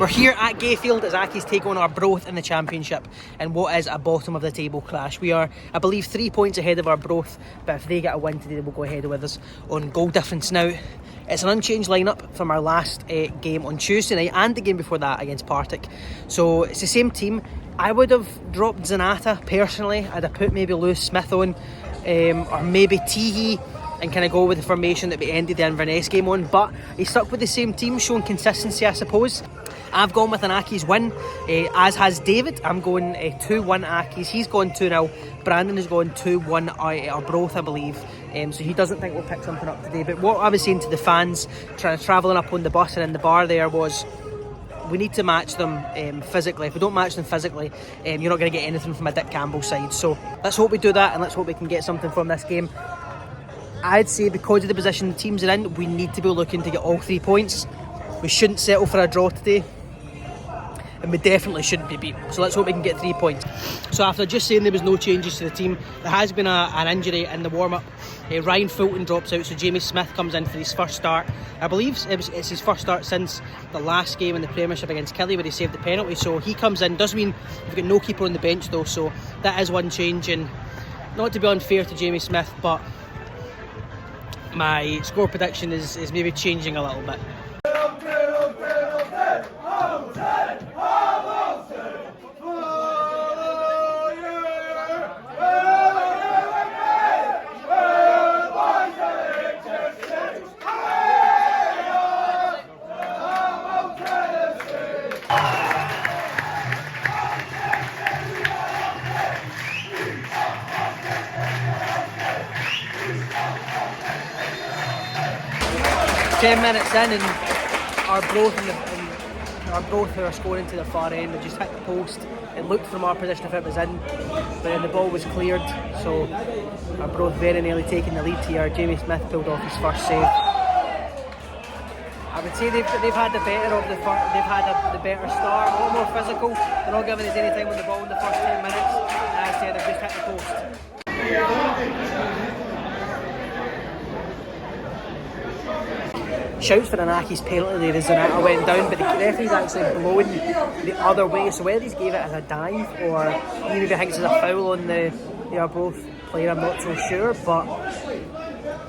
We're here at Gayfield as Accies take on Arbroath in the Championship in what is a bottom of the table clash. We are, I believe, 3 points ahead of Arbroath, but if they get a win today, they will go ahead with us on goal difference. Now, it's an unchanged lineup from our last game on Tuesday night and the game before that against Partick. So it's the same team. I would have dropped Zanata personally. I'd have put maybe Lewis Smith on, or maybe Teehee, and kind of go with the formation that we ended the Inverness game on. But he stuck with the same team, showing consistency, I suppose. I've gone with an Accies win, as has David. I'm going 2-1 Accies. He's gone 2-0. Brandon has gone 2-1 Arbroath, I believe. So he doesn't think we'll pick something up today. But what I was saying to the fans, travelling up on the bus and in the bar there, was we need to match them physically. If we don't match them physically, you're not going to get anything from a Dick Campbell side. So let's hope we do that, and let's hope we can get something from this game. I'd say because of the position the teams are in, we need to be looking to get all 3 points. We shouldn't settle for a draw today, and we definitely shouldn't be beat. So let's hope we can get 3 points. So after just saying there was no changes to the team, there has been an injury in the warm-up. Ryan Fulton drops out, so Jamie Smith comes in for his first start. I believe it's his first start since the last game in the Premiership against Killie where he saved the penalty. So he comes in. Does mean we've got no keeper on the bench though, so that is one change. And not to be unfair to Jamie Smith, but my score prediction is maybe changing a little bit. 10 minutes in, and Arbroath who are scoring to the far end, they just hit the post. It looked from our position if it was in, but then the ball was cleared, so Arbroath very nearly taking the lead here. Jamie Smith pulled off his first save. I would say they've had the better of they've had the better start, a lot more physical. They're not giving us any time with the ball in the first 10 minutes, and as I said, they've just hit the post. Shouts for an Accies penalty there as Zanata went down, but the referee's actually blowing the other way, so whether he's gave it as a dive or he maybe thinks it's a foul on the Arbroath player, I'm not so sure. But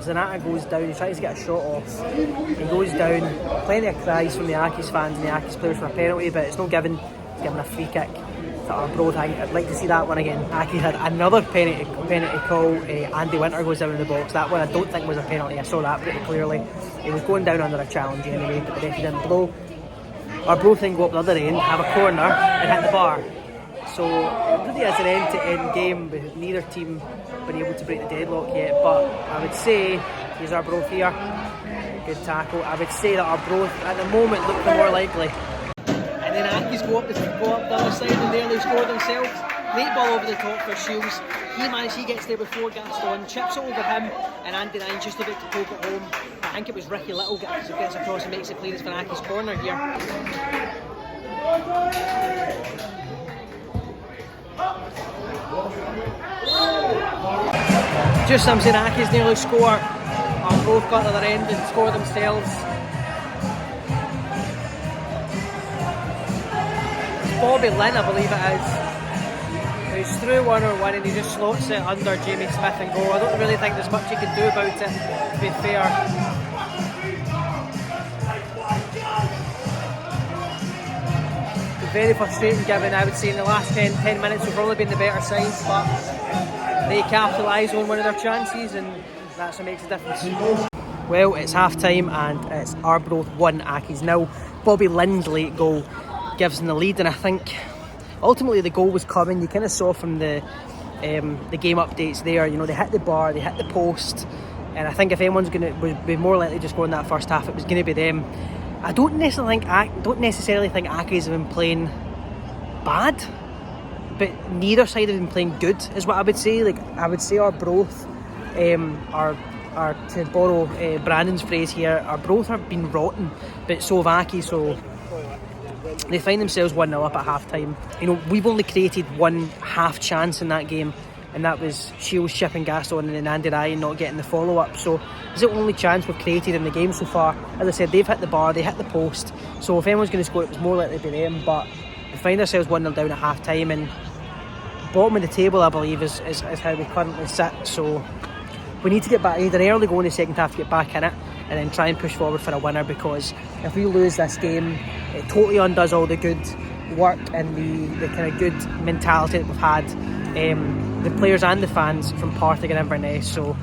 Zanata goes down, he tries to get a shot off, he goes down. Plenty of cries from the Accies fans and the Accies players for a penalty, but it's not given. It's given a free kick to Arbroath. I'd like to see that one again. Accies had another penalty call. Andy Winter goes down in the box. That one I don't think was a penalty. I saw that pretty clearly. He was going down under a challenge anyway, but the referee didn't blow. Arbroath then go up the other end, have a corner and hit the bar. So it really is an end-to-end game with neither team been able to break the deadlock yet. But I would say, here's Arbroath here, good tackle. I would say that Arbroath at the moment look the more likely. And then Accies go up the other side and nearly score themselves. Late ball over the top for Shields. He gets there before Gaston, chips it over him, and Andy Nine's just about to poke it home. I think it was Ricky Little gets across and makes it clear. It's for Accies corner here. Just I'm saying Accies nearly score. Both got to the other end and score themselves. It's Bobby Lynn, I believe it is. He's through 1-on-1 and he just slots it under Jamie Smith and goal. I don't really think there's much he can do about it, to be fair. Very frustrating given, I would say, in the last 10 minutes we've probably been the better side, but they capitalise on one of their chances and that's what makes a difference. Well, it's half time and it's Arbroath 1, Accies 0. Bobby Lynn's late goal gives them the lead, and I think ultimately the goal was coming. You kind of saw from the game updates there, you know, they hit the bar, they hit the post, and I think if anyone's going to be more likely to score in that first half, it was going to be them. I don't necessarily think Accies have been playing bad, but neither side have been playing good, is what I would say. Like, I would say Arbroath are, to borrow Brandon's phrase here, Arbroath have been rotten, but so have Accies, so they find themselves 1-0 up at half time. You know, we've only created one half chance in that game, and that was Shields chipping gas on and then Andy Ryan not getting the follow-up. So it's the only chance we've created in the game so far. As I said, they've hit the bar, they hit the post, so if anyone's going to score, it was more likely to be them. But we find ourselves 1-0 down at half-time, and bottom of the table, I believe, is how we currently sit. So we need to get back, need an early goal in the second half to get back in it, and then try and push forward for a winner, because if we lose this game, it totally undoes all the good work and the kind of good mentality that we've had, the players and the fans, from Partick and Inverness. So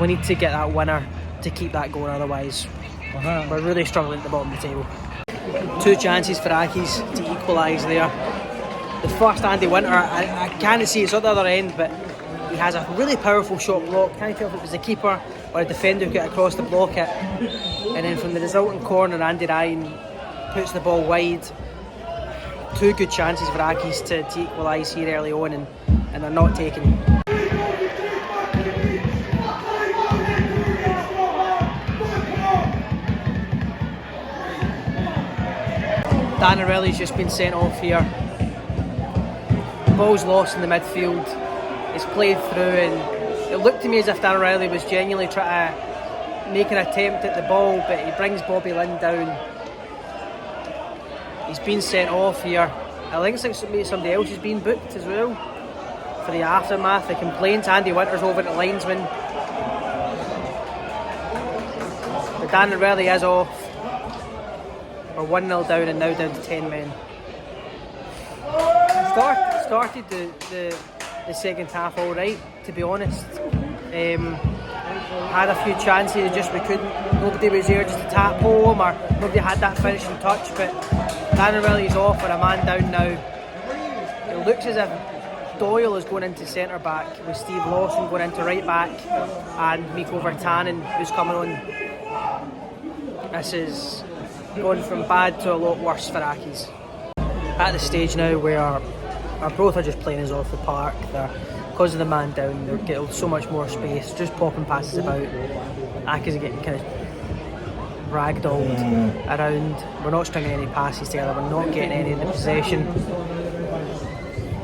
we need to get that winner to keep that going, otherwise we're really struggling at the bottom of the table. 2 chances for Accies to equalise there. The first, Andy Winter, I can't see, it's at the other end, but he has a really powerful shot block. Can't tell if it was the keeper or a defender who got across to block it, and then from the resulting corner, Andy Ryan puts the ball wide. 2 good chances for Accies to equalise here early on, and they're not taken. Dan O'Reilly's just been sent off here. The ball's lost in the midfield. It's played through, and it looked to me as if Dan O'Reilly was genuinely trying to make an attempt at the ball, but he brings Bobby Lynn down. He's been sent off here. I think it's like maybe somebody else has been booked as well for the aftermath. The complaints, Andy Winter's over at linesman. But Dan O'Reilly is off. We're 1-0 down and now down to 10 men. Started the second half all right, to be honest. Had a few chances, just we couldn't. Nobody was there just to tap home, or nobody had that finishing touch. But Dan O'Reilly's off, we're a man down now. It looks as if Doyle is going into centre back, with Steve Lawson going into right back, and Miko Vertanen who's coming on. This is going from bad to a lot worse for Accies. At the stage now where Arbroath are just playing us off the park. Because of the man down, they're getting so much more space, just popping passes about. Accies are getting kind of ragdolled around. We're not stringing any passes together, we're not getting any in the possession.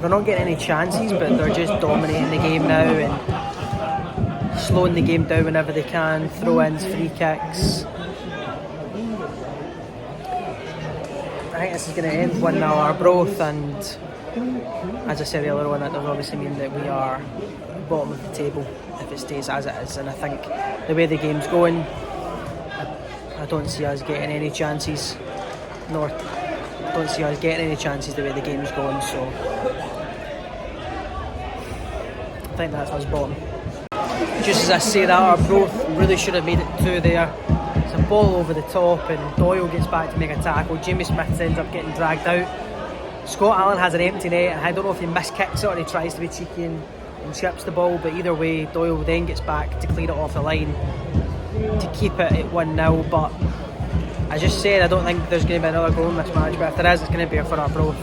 They're not getting any chances, but they're just dominating the game now and slowing the game down whenever they can. Throw-ins, free kicks. I think this is going to end 1-0 Arbroath, and as I said earlier on, that does obviously mean that we are bottom of the table if it stays as it is. And I think the way the game's going, I don't see us getting any chances, nor don't see us getting any chances the way the game's going. So I think that's us bottom. Just as I say that, Arbroath really should have made it 2 there. It's a ball over the top, and Doyle gets back to make a tackle. Jamie Smith ends up getting dragged out. Scott Allen has an empty net, and I don't know if he miskicks it or he tries to be cheeky and chips the ball, but either way, Doyle then gets back to clear it off the line to keep it at 1-0. But I just said I don't think there's going to be another goal in this match, but if there is, it's going to be for Arbroath.